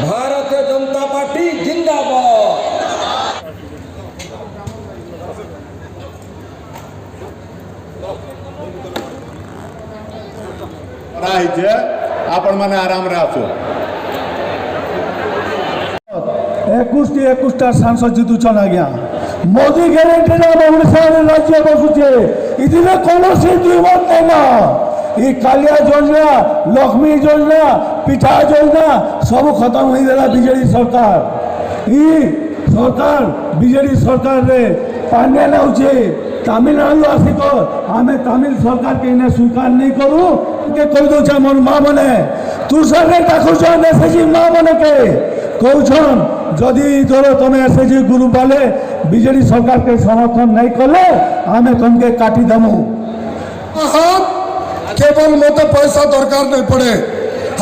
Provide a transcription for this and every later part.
Bharatiya Janata party जिंदाबाद। आपण मैंने आराम रे आसो 21टा सांसद जितुछन आज्ञा मोदी ग्यारंटी ओडिशा राज्य बसुचे इदिने कौनसी दुईमत ना ये कालिया योजना लक्ष्मी योजना पिठा योजना सब खत्म हो गला बीजेडी सरकार ये सरकार बीजेडी सरकार रे पांड्या लाउचे तमिलनाडु आसिक आम तमिल सरकार के इन्हें स्वीकार नहीं करूँ के कह दौचे मोर माँ मैंने तुषार डाकुन एसएचजी माँ मैंने के कौन जदि धर तुम एसएचजी ग्रुप वाले बीजेडी सरकार के समर्थन नहीं कले आम तुमके काटिदेमु। केवल मत पैसा दरकार नहीं पड़े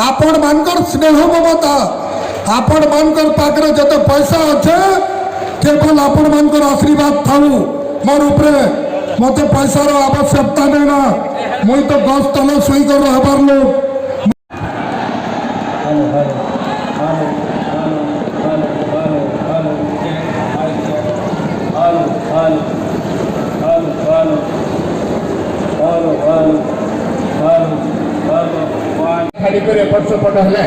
आपण मानकर स्नेह ममता आपण मानकर पाखरे जते पैसा अच्छे केवल आपण मानकर आशीर्वाद थाऊ मोर उपरे मत पैसार आवश्यकता नहीं ना मुई तो गछ तले शुई कर रहबार लोग। खाली कर एपट सेपट हेले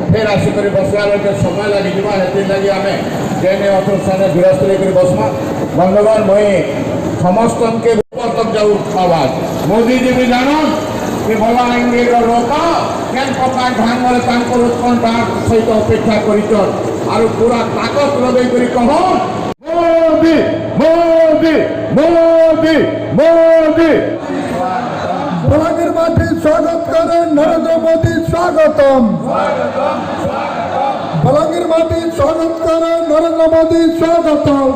फिर आसिक बसला बेले समय लगी से लगी आम जेने अथर गृहस्थी कर बसमा बंधुगण मुई समस्त के तक जाऊ आवाज मोदी जी भी जान कि बलांगीर लोक केन प्रकार ढंग उत्कंठा सहित अपेक्षा कर पूरा ताकत लगे कह मोदी मोदी मोदी मोदी बलांगीर माटी स्वागत करें नरेंद्र मोदी स्वागतम बलांगीर माटी स्वागत करें नरेंद्र मोदी स्वागतम।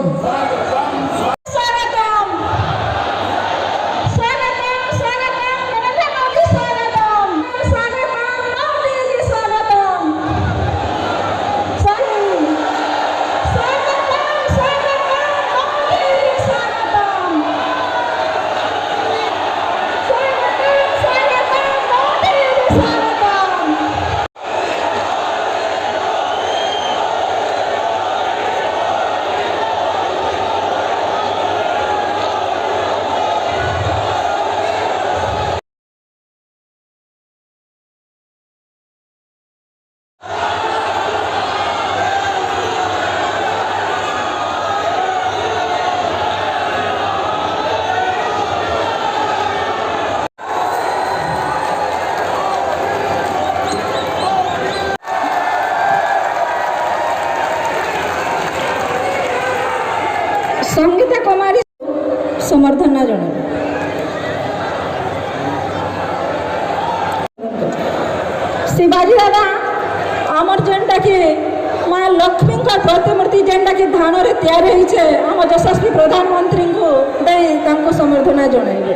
संगीता कुमारी समर्थन जन शिवाजी दादा आमर जेनटा कि माँ लक्ष्मी प्रतिमूर्ति जेनटा कि धान रे तैयार होइछे आम यशस्वी प्रधानमंत्री को दे समर्थन जणाइबे।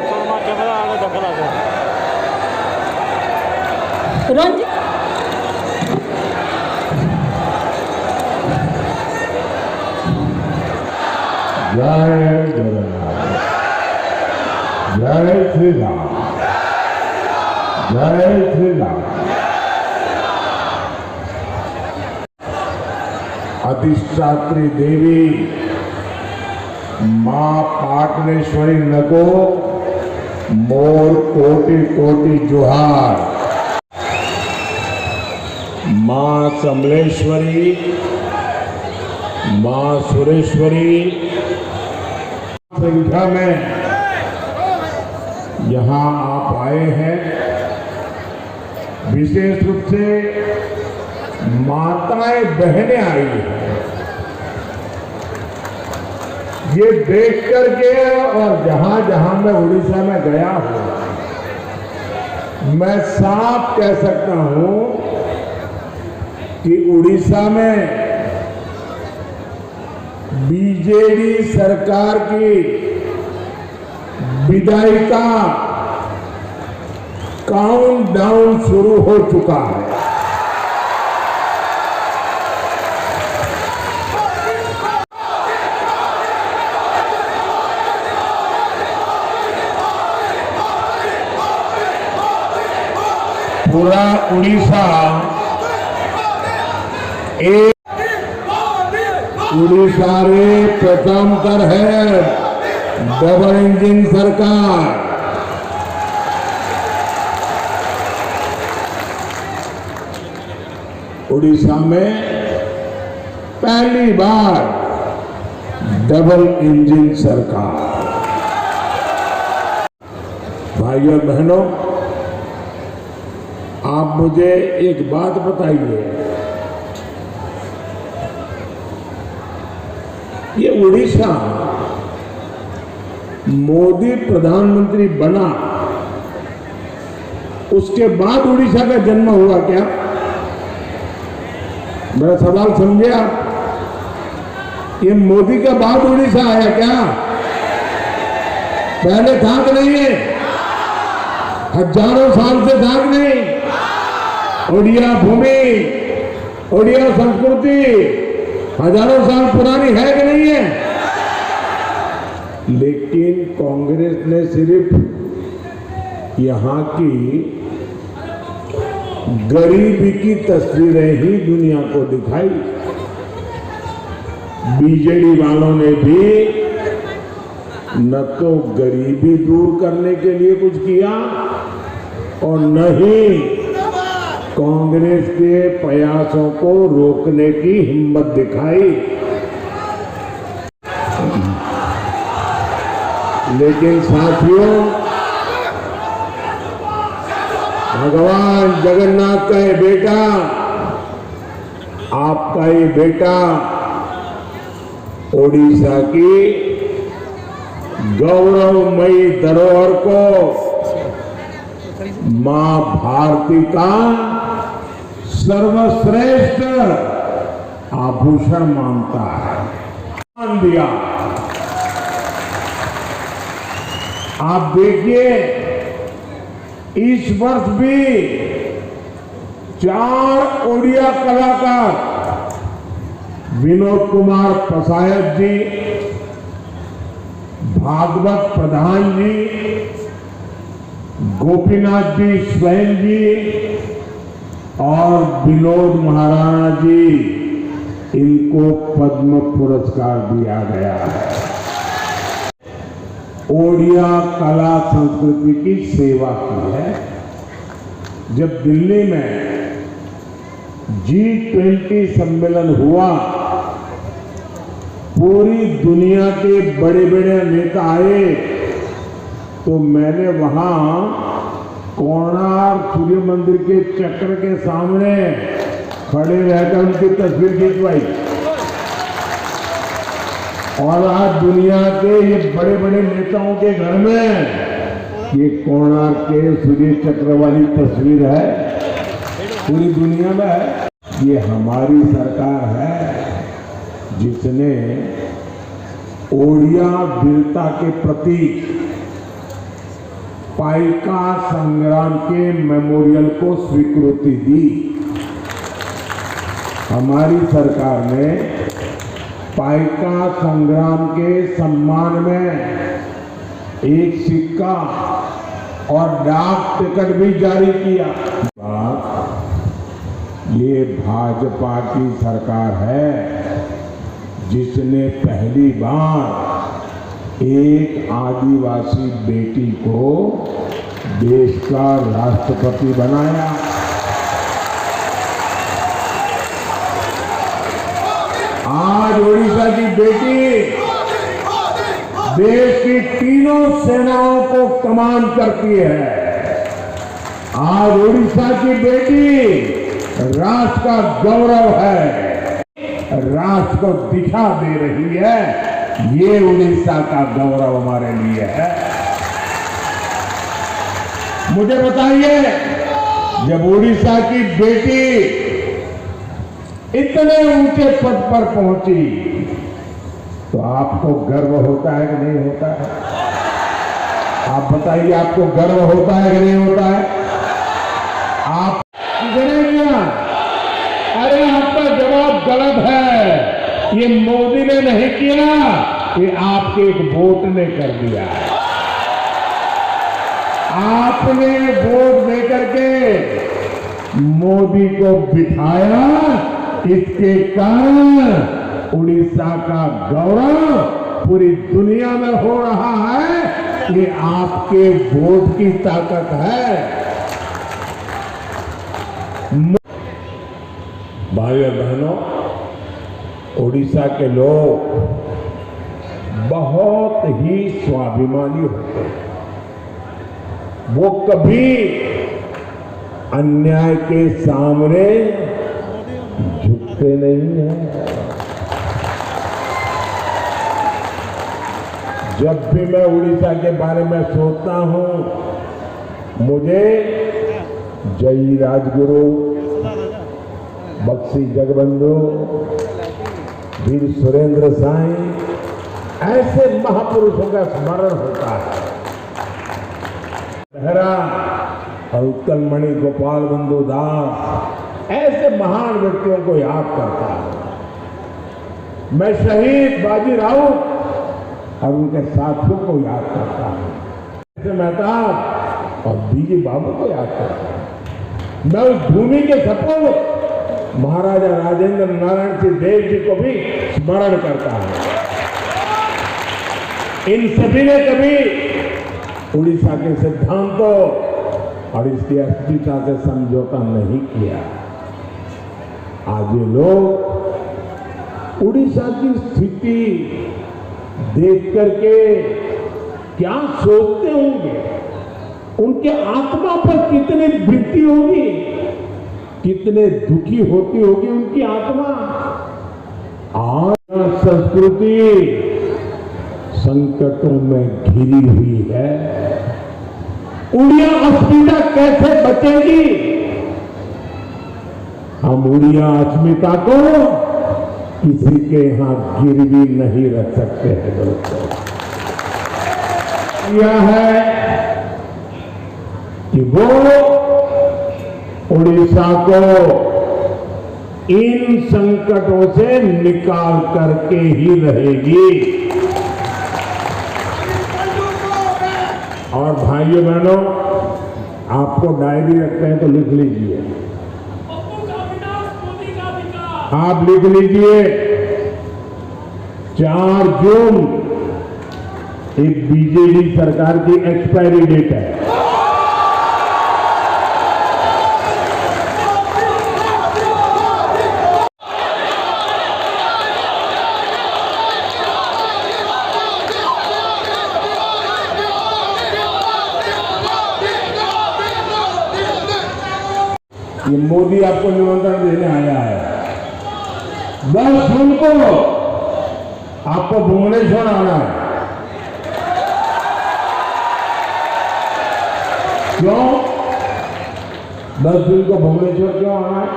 रंजित जय जगन्नाथ जय श्री राम जय श्री राम। अधिष्ठात्री देवी माँ पाटनेश्वरी नको मोर कोटि कोटि जोहार। माँ कमलेश्वरी माँ सुरेश्वरी संख्या में यहाँ आप आए हैं। विशेष रूप से माताएं बहनें आई हैं। ये देख करके और जहां जहां मैं उड़ीसा में गया हूं मैं साफ कह सकता हूं कि उड़ीसा में बीजेडी सरकार की विदाई का काउंटडाउन शुरू हो चुका है। पूरा उड़ीसा उड़ीसा रे प्रथम कर है डबल इंजन सरकार। उड़ीसा में पहली बार डबल इंजन सरकार। भाइयों और बहनों, आप मुझे एक बात बताइए, ये उड़ीसा मोदी प्रधानमंत्री बना उसके बाद उड़ीसा का जन्म हुआ क्या? मेरा सवाल समझे आप? ये मोदी के बाद उड़ीसा आया क्या? पहले था कि नहीं है? हजारों साल से था कि नहीं? ओडिया भूमि, ओडिया संस्कृति हजारों साल पुरानी है कि नहीं है? लेकिन कांग्रेस ने सिर्फ यहां की गरीबी की तस्वीरें ही दुनिया को दिखाई। बीजेडी वालों ने भी न तो गरीबी दूर करने के लिए कुछ किया और न ही कांग्रेस के प्रयासों को रोकने की हिम्मत दिखाई। लेकिन साथियों, भगवान जगन्नाथ का ये बेटा, आपका ये बेटा ओडिशा की गौरवमयी धरोहर को मां भारती का सर्वश्रेष्ठ आभूषण मानता है। मान दिया। आप देखिए, इस वर्ष भी 4 ओडिया कलाकार विनोद कुमार पसायत जी, भागवत प्रधान जी, गोपीनाथ जी स्वयं जी और विनोद महाराणा जी, इनको पद्म पुरस्कार दिया गया है। ओडिया कला संस्कृति की सेवा की है। जब दिल्ली में G20 सम्मेलन हुआ, पूरी दुनिया के बड़े बड़े नेता आए, तो मैंने वहां कोणार्क सूर्य मंदिर के चक्र के सामने खड़े रहकर उनकी तस्वीर खिंचवाई। और आज दुनिया के ये बड़े बड़े नेताओं के घर में ये कोणार्क के सूर्य चक्र वाली तस्वीर है, पूरी दुनिया में है। ये हमारी सरकार है जिसने ओडिया वीरता के प्रतीक पाइका संग्राम के मेमोरियल को स्वीकृति दी। हमारी सरकार ने पाइका संग्राम के सम्मान में एक सिक्का और डाक टिकट भी जारी किया। ये भाजपा की सरकार है जिसने पहली बार एक आदिवासी बेटी को देश का राष्ट्रपति बनाया। आज ओडिशा की बेटी देश की तीनों सेनाओं को कमान करती है। आज ओडिशा की बेटी राष्ट्र का गौरव है, राष्ट्र को दिशा दे रही है। ये उड़ीसा का गौरव हमारे लिए है। मुझे बताइए, जब उड़ीसा की बेटी इतने ऊंचे पद पर पहुंची तो आपको गर्व होता है कि नहीं होता है? आप बताइए, आपको गर्व होता है कि नहीं होता है? आप कितने दिया? अरे आपका जवाब गलत है। ये मोदी ने नहीं किया, ये आपके एक वोट ने कर दिया। आपने वोट देकर के मोदी को बिठाया, इसके कारण उड़ीसा का गौरव पूरी दुनिया में हो रहा है। ये आपके वोट की ताकत है। भाइयों बहनों, उड़ीसा के लोग बहुत ही स्वाभिमानी होते हैं। वो कभी अन्याय के सामने झुकते नहीं हैं। जब भी मैं उड़ीसा के बारे में सोचता हूं, मुझे जय राजगुरु, बख्शी जगबंधु, वीर सुरेंद्र साईं, ऐसे महापुरुषों का स्मरण होता है। मेहरा और उत्कलमणि गोपाल बंधु दास, ऐसे महान व्यक्तियों को याद करता है। मैं शहीद बाजी राउत और उनके साथियों को याद करता हूं। जैसे मेहताब और बीजी बाबू को याद करता हूं। मैं उस भूमि के सपूत महाराजा राजेंद्र नारायण सिंह देव जी को भी स्मरण करता हूं। इन सभी ने कभी उड़ीसा के सिद्धांतों और इसकी अस्मिता से समझौता नहीं किया। आज ये लोग उड़ीसा की स्थिति देख करके क्या सोचते होंगे, उनके आत्मा पर कितनी वृत्ति होगी, कितने दुखी होती होगी उनकी आत्मा। आज संस्कृति संकटों में घिरी हुई है। उड़िया अस्मिता कैसे बचेगी? हम उड़िया अस्मिता को किसी के यहां गिरवी नहीं रख सकते हैं दोस्तों। यह है कि वो उड़ीसा को इन संकटों से निकाल करके ही रहेगी। और भाइयों बहनों, आपको डायरी रखते हैं तो लिख लीजिए। आप लिख लीजिए 4 जून एक बीजेपी सरकार की एक्सपायरी डेट है। ये मोदी आपको निमंत्रण देने आया है। 10 जून को आपको भुवनेश्वर आना है। क्यों 10 जून को भुवनेश्वर क्यों आना है?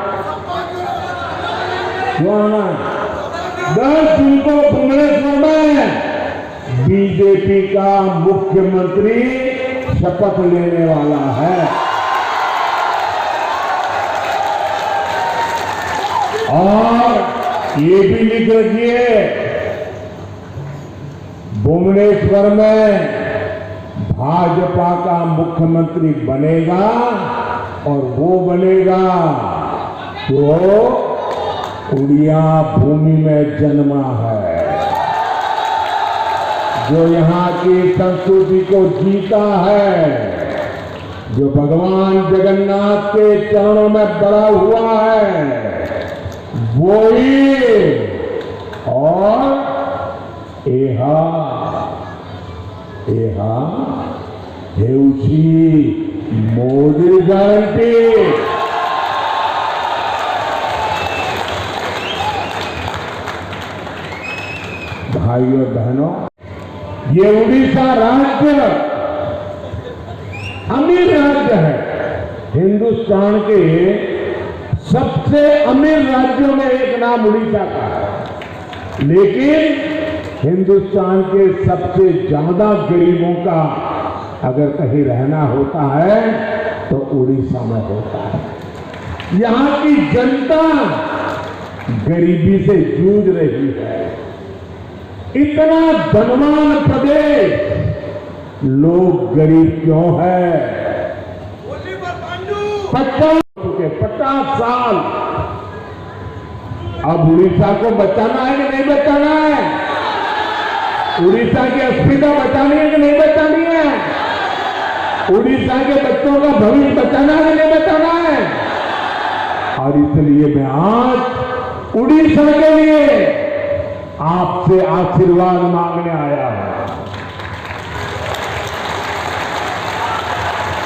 क्यों आना है? 10 जून को भुवनेश्वर में बीजेपी का मुख्यमंत्री शपथ लेने वाला है। और ये भी लिख रखिए, भुवनेश्वर में भाजपा का मुख्यमंत्री बनेगा और वो बनेगा जो उड़िया भूमि में जन्मा है, जो यहाँ की संस्कृति को जीता है, जो भगवान जगन्नाथ के चरणों में बड़ा हुआ है, वही। और एहा हेउसी मोदी गारंटी। भाइयों बहनों, ये उड़ीसा राज्य अमीर राज्य है। हिंदुस्तान के सबसे अमीर राज्यों में एक नाम उड़ीसा का है, लेकिन हिंदुस्तान के सबसे ज्यादा गरीबों का अगर कहीं रहना होता है तो उड़ीसा में होता है। यहाँ की जनता गरीबी से जूझ रही है। इतना धनवान प्रदेश, लोग गरीब क्यों है? 50 साल अब उड़ीसा को बचाना है कि नहीं बचाना है? उड़ीसा की अस्मिता बचानी है कि नहीं बचानी है? उड़ीसा के बच्चों का भविष्य बचाना है कि नहीं बचाना है? और इसलिए मैं आज उड़ीसा के लिए आपसे आशीर्वाद मांगने आया हूं।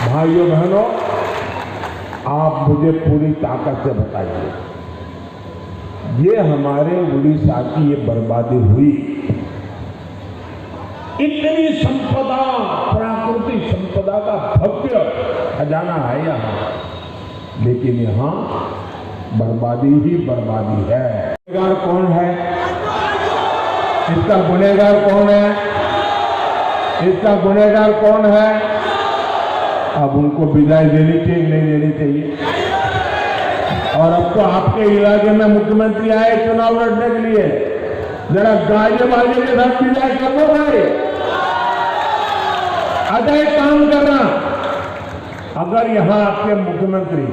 भाइयों बहनों, आप मुझे पूरी ताकत से बताइए, ये हमारे उड़ीसा की ये बर्बादी हुई, इतनी संपदा, प्राकृतिक संपदा का भव्य खजाना है यहाँ, लेकिन यहाँ बर्बादी ही बर्बादी है। गुनहगार कौन है? इसका गुनहगार कौन है? इसका गुनहगार कौन है? अब उनको विदाई देनी चाहिए नहीं देनी चाहिए? और अब तो आपके इलाके में मुख्यमंत्री आए चुनाव लड़ने के लिए, जरा गाजे बाजे के साथ विदाई कर दो भाई। अच्छा एक काम करना, अगर यहाँ आपके मुख्यमंत्री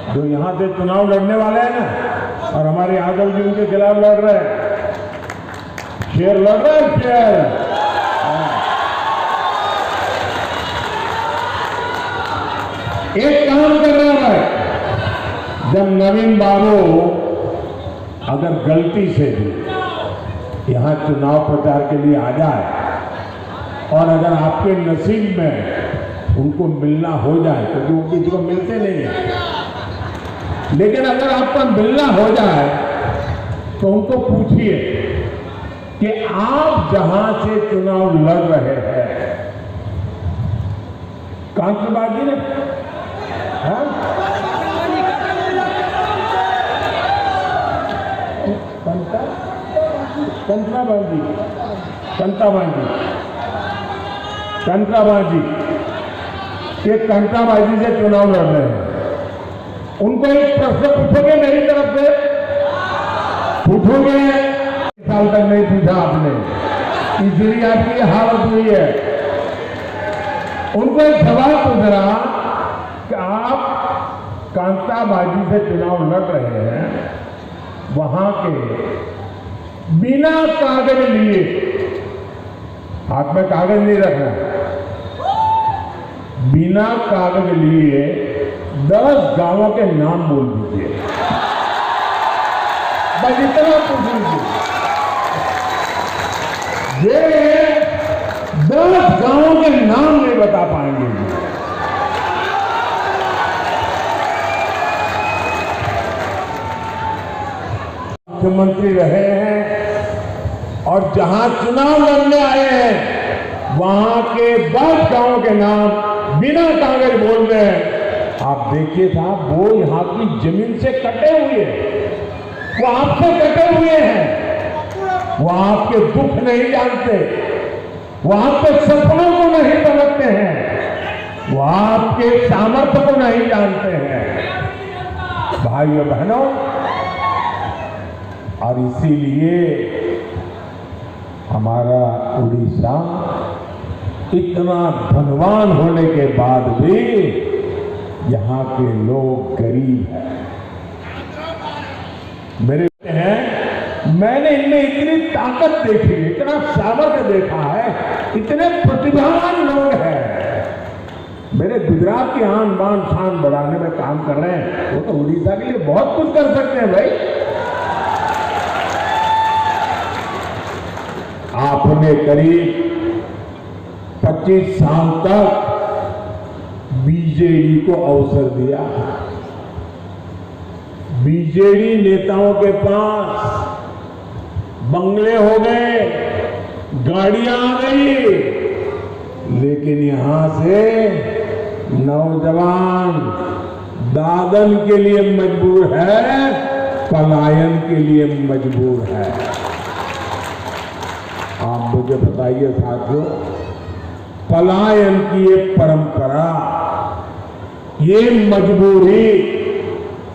जो यहाँ से चुनाव लड़ने वाले हैं ना, और हमारे यादव जी उनके खिलाफ लड़ रहे हैं, शेर लड़ रहे हैं, शेर। एक काम कर रहा है, जब नवीन बाबू अगर गलती से भी यहाँ चुनाव प्रचार के लिए आ जाए, और अगर आपके नसीब में उनको मिलना हो जाए, क्योंकि वो किसी को मिलते नहीं है, लेकिन अगर आपका मिलना हो जाए तो उनको पूछिए कि आप जहां से चुनाव लड़ रहे हैं, कांकबाजी ने कंटाबाजी के कंटाबाजी से चुनाव लड़ रहे हैं। उनको एक प्रश्न पूछोगे मेरी तरफ से, पूछोगे, साल तक नहीं पूछा आपने, इसलिए आपकी हालत हुई है। उनको एक सवाल पूछ रहा कि आप कांटाबाजी से चुनाव लड़ रहे हैं, वहां के बिना कागज लिए, हाथ में कागज नहीं रखना, बिना कागज लिए 10 गांवों के नाम बोल दीजिए, बस इतना पूछ लीजिए। ये 10 गांवों के नाम नहीं बता पाएंगे। मुख्यमंत्री रहे हैं और जहां चुनाव लड़ने आए हैं, वहां के 10 गांवों के नाम बिना कागज बोल रहे हैं। आप देखिए साहब, वो यहाँ की जमीन से कटे हुए हैं, वो आपसे कटे हुए हैं, वो आपके दुख नहीं जानते, वो आपके सपनों को नहीं समझते हैं, वो आपके सामर्थ्य को नहीं जानते हैं। भाइयों बहनों, और इसीलिए हमारा उड़ीसा इतना धनवान होने के बाद भी यहाँ के लोग गरीब हैं। मेरे हैं, मैंने इनमें इतनी ताकत देखी, इतना सामर्थ्य देखा है, इतने प्रतिभावान लोग हैं। मेरे गुजरात की आन बान शान बढ़ाने में काम कर रहे हैं, वो तो उड़ीसा के लिए बहुत कुछ कर सकते हैं भाई। आपने करीब 25 साल तक बीजेडी को अवसर दिया। बीजेडी नेताओं के पास बंगले हो गए, गाड़ियां आ गई, लेकिन यहां से नौजवान दादन के लिए मजबूर है, पलायन के लिए मजबूर है। आप मुझे बताइए साथियों, पलायन की ये परंपरा, ये मजबूरी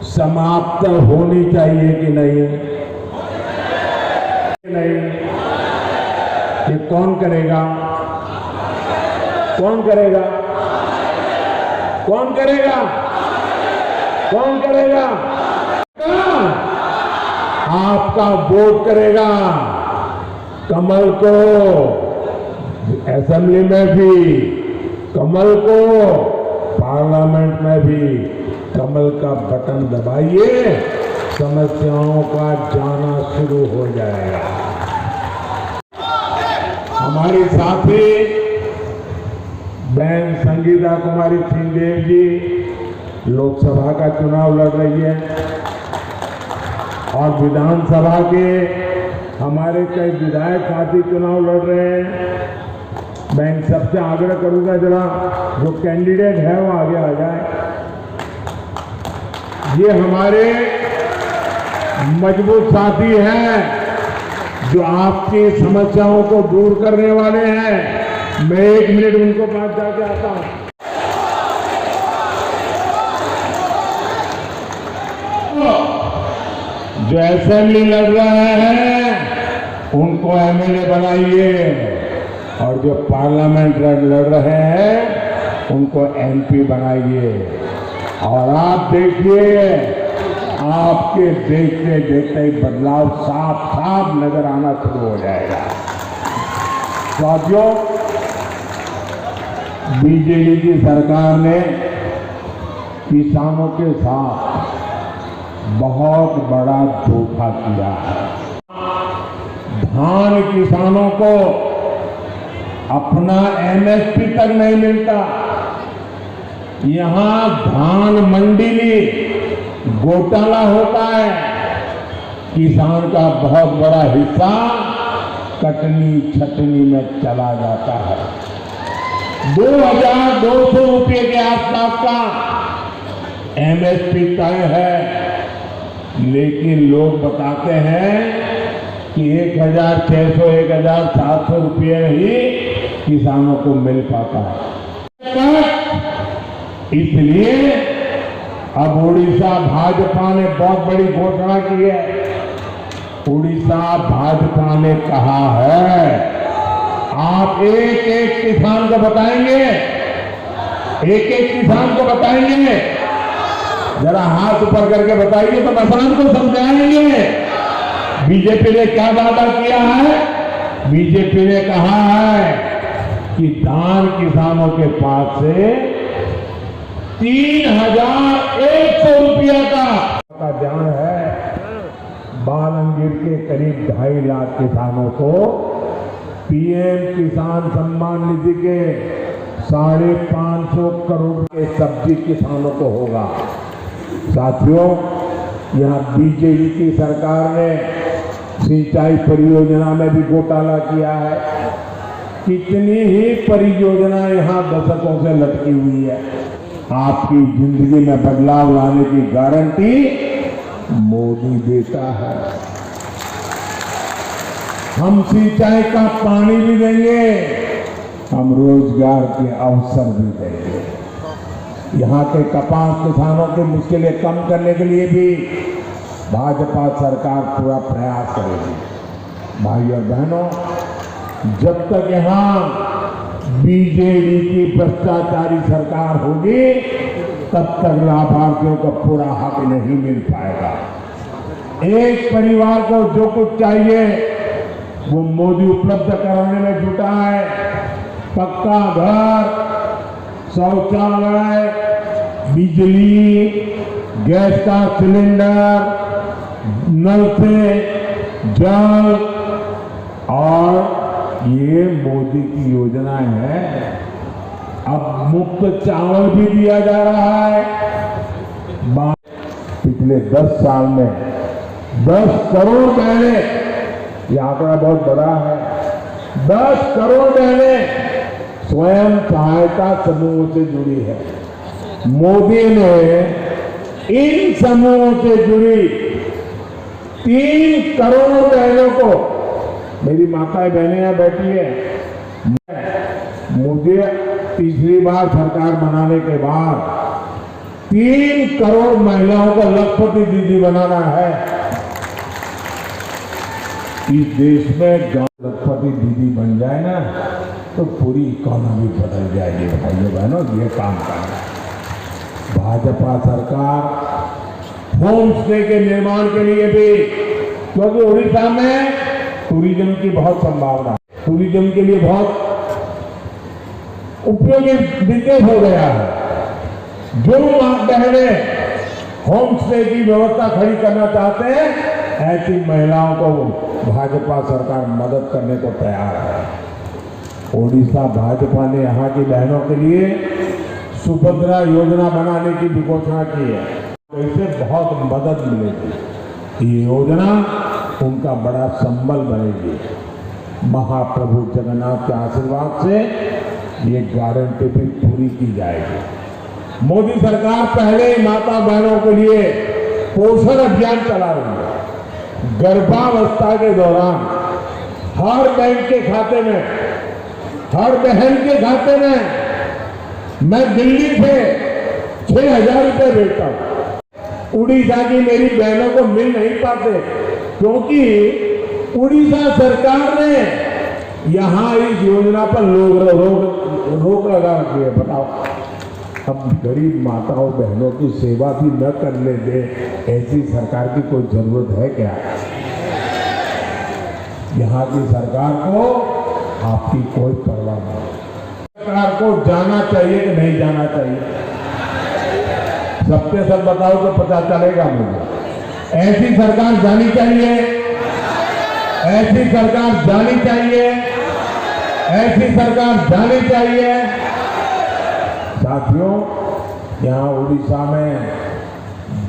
समाप्त होनी चाहिए कि नहीं? नहीं। ये कौन करेगा? कौन करेगा? कौन करेगा? कौन करेगा? आपका वोट करेगा कमल को, असेंबली में भी कमल को, पार्लियामेंट में भी कमल का बटन दबाइए, समस्याओं का जाना शुरू हो जाएगा। हमारी साथी बहन संगीता कुमारी सिंहदेव जी लोकसभा का चुनाव लड़ रही है और विधानसभा के हमारे कई विधायक साथी चुनाव लड़ रहे हैं। मैं इन सबसे आग्रह करूंगा जरा जो कैंडिडेट है वो आगे आ जाए। ये हमारे मजबूत साथी हैं जो आपकी समस्याओं को दूर करने वाले हैं। मैं 1 मिनट उनको पास जाके आता हूं। जो असेंबली लड़ रहे हैं उनको एमएलए बनाइए और जो पार्लियामेंट लड़ रहे हैं उनको एमपी बनाइए। और आप देखिए, आपके देखते देखते ही बदलाव साफ साफ नजर आना शुरू हो जाएगा। साथियों, बीजेपी की सरकार ने किसानों के साथ बहुत बड़ा धोखा किया है। धान किसानों को अपना एमएसपी तक नहीं मिलता। यहां धान मंडी में घोटाला होता है। किसान का बहुत बड़ा हिस्सा कटनी छटनी में चला जाता है। 2200 रुपये के आसपास का एमएसपी तय है, लेकिन लोग बताते हैं कि 1600 1700 रुपये ही किसानों को मिल पाता है। इसलिए अब उड़ीसा भाजपा ने बहुत बड़ी घोषणा की है। उड़ीसा भाजपा ने कहा है, आप एक एक किसान को बताएंगे, एक एक किसान को बताएंगे, जरा हाथ ऊपर करके बताइए तो किसान को समझाएंगे। बीजेपी ने क्या वादा किया है? बीजेपी ने कहा है कि धान किसानों के पास से 3100 रुपया का ध्यान है। बालंगीर के करीब 2.5 लाख किसानों को पीएम किसान सम्मान निधि के 550 करोड़ के सब्जी किसानों को होगा। साथियों, यहाँ बीजेपी की सरकार ने सिंचाई परियोजना में भी घोटाला किया है। कितनी ही परियोजना यहाँ दशकों से लटकी हुई है। आपकी जिंदगी में बदलाव लाने की गारंटी मोदी देता है। हम सिंचाई का पानी भी देंगे, हम रोजगार के अवसर भी देंगे। यहाँ के कपास किसानों की मुश्किलें कम करने के लिए भी भाजपा सरकार पूरा प्रयास करेगी। भाई और बहनों, जब तक यहाँ बीजेपी की भ्रष्टाचारी सरकार होगी तब तक लाभार्थियों को पूरा हक नहीं मिल पाएगा। एक परिवार को जो कुछ चाहिए वो मोदी उपलब्ध कराने में जुटा है। पक्का घर, शौचालय, बिजली, गैस का सिलेंडर, नल से जल, और ये मोदी की योजना है। अब मुफ्त चावल भी दिया जा रहा है। पिछले 10 साल में 10 करोड़ बहनें, ये आंकड़ा बहुत बड़ा है, 10 करोड़ बहनें स्वयं सहायता समूहों से जुड़ी है। मोदी ने इन समूहों से जुड़ी 3 करोड़ बहनों को, मेरी माताएं बहनें यहाँ बैठी है, मुझे तीसरी बार सरकार बनाने के बाद 3 करोड़ महिलाओं को लखपति दीदी बनाना है। इस देश में लखपति दीदी बन जाए ना तो पूरी इकोनॉमी बदल जाएगी। भाइयों बहनों, ये काम करना है। भाजपा सरकार होम स्टे के निर्माण के लिए भी क्योंकि उड़ीसा में टूरिज्म की बहुत संभावना है, टूरिज्म के लिए बहुत उपयोगी विषय हो गया है। जो बहनें होम स्टे की व्यवस्था खड़ी करना चाहते हैं, ऐसी महिलाओं को भाजपा सरकार मदद करने को तैयार है। ओडिशा भाजपा ने यहाँ की बहनों के लिए सुभद्रा योजना बनाने की भी घोषणा की है, तो इससे बहुत मदद मिलेगी। ये योजना उनका बड़ा संबल बनेगी। महाप्रभु जगन्नाथ के आशीर्वाद से ये गारंटी भी पूरी की जाएगी। मोदी सरकार पहले ही माता बहनों के लिए पोषण अभियान चला रही है। गर्भावस्था के दौरान हर बैंक के खाते में, हर बहन के खाते में मैं दिल्ली से 6,000 रुपये भेजता हूं। उड़ीसा की मेरी बहनों को मिल नहीं पाते, क्योंकि उड़ीसा सरकार ने यहां इस योजना पर रोक लगा रखी है। बताओ, अब गरीब माताओं बहनों की सेवा भी न करने दे, ऐसी सरकार की कोई जरूरत है क्या? यहाँ की सरकार को आपकी कोई परवाह नहीं। सरकार को जाना चाहिए कि नहीं जाना चाहिए? सबके सब बताओ तो पता चलेगा मुझे। ऐसी सरकार जानी चाहिए, ऐसी सरकार जानी चाहिए, ऐसी सरकार जानी चाहिए। साथियों, यहाँ उड़ीसा में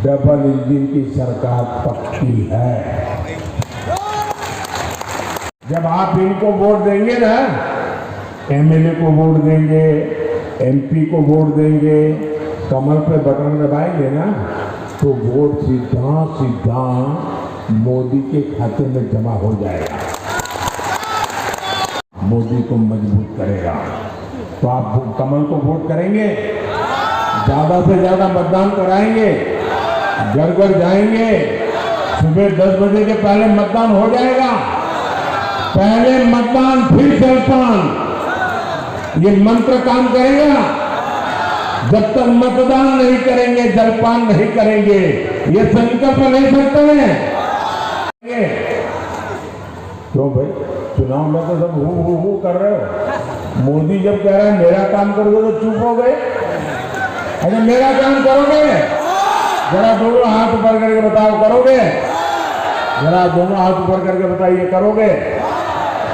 डबल इंजन की सरकार पक्की है। जब आप इनको वोट देंगे ना, एमएलए को वोट देंगे, एमपी को वोट देंगे, कमल पे बटन दबाएंगे ना, तो वोट सीधा सीधा मोदी के खाते में जमा हो जाएगा, मोदी को मजबूत करेगा। तो आप कमल को वोट करेंगे, ज्यादा से ज्यादा मतदान कराएंगे, घर घर जाएंगे, सुबह 10 बजे के पहले मतदान हो जाएगा। पहले मतदान फिर जलपान, ये मंत्र काम करेगा। जब तक मतदान नहीं करेंगे, जलपान नहीं करेंगे, ये संकल्प नहीं सकते हैं। क्यों भाई, चुनाव में तो सब हु कर रहे हो। मोदी जब कह रहा है मेरा काम करोगे तो चुप हो गए। अरे मेरा काम करोगे? जरा दोनों हाथ ऊपर करके बताओ, करोगे? जरा दोनों हाथ ऊपर करके बताइए, करोगे?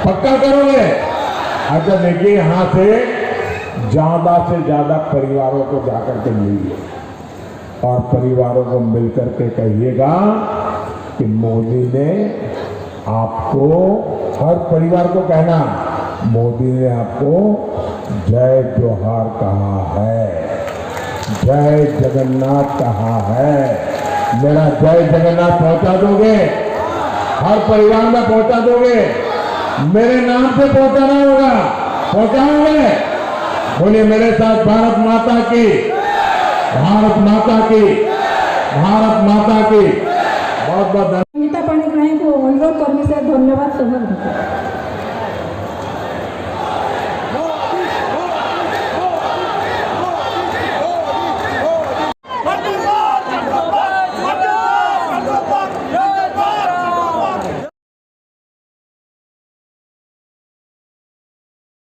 पक्का करोगे? अच्छा देखिए, यहाँ से ज्यादा परिवारों को जाकर के मिलिए और परिवारों को मिलकर के कहिएगा कि मोदी ने आपको, हर परिवार को कहना, मोदी ने आपको जय जोहार कहा है, जय जगन्नाथ कहा है। मेरा जय जगन्नाथ पहुंचा दोगे? हर परिवार में पहुंचा दोगे? मेरे नाम से पहुंचाना होगा, पहुंचाओगे? बोलिए मेरे साथ, भारत माता की, भारत माता की, भारत माता की। बहुत बहुत अनिता पाणिग्राही को अनुरोध करने से धन्यवाद।